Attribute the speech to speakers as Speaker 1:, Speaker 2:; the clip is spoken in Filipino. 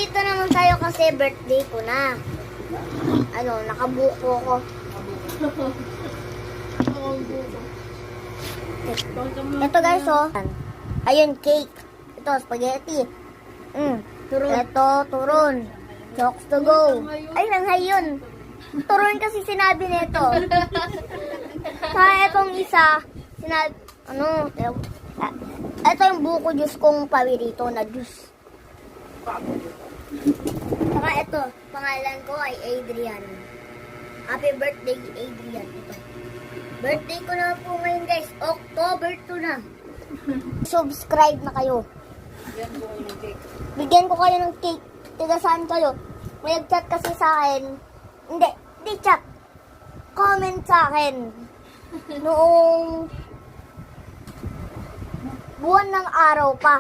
Speaker 1: Nandito naman tayo kasi birthday ko na. Ano, nakabuko ko. Ito guys, oh. Ayun, cake. Ito, spaghetti. Ito, turon. Chokes to go. Ay, nanghay yun. Turon kasi sinabi nito. Sa itong isa, sinabi, ito yung buko juice kong paborito na juice. Saka ito, pangalan ko ay Adrian. Happy birthday, Adrian. Ito. Birthday ko na po ngayon guys. October 2 na. Subscribe na kayo. Bigyan ko kayo ng cake. Tiga saan kayo? May nag-chat kasi sa akin. Hindi chat. Comment sa akin. Noong buwan ng araw pa.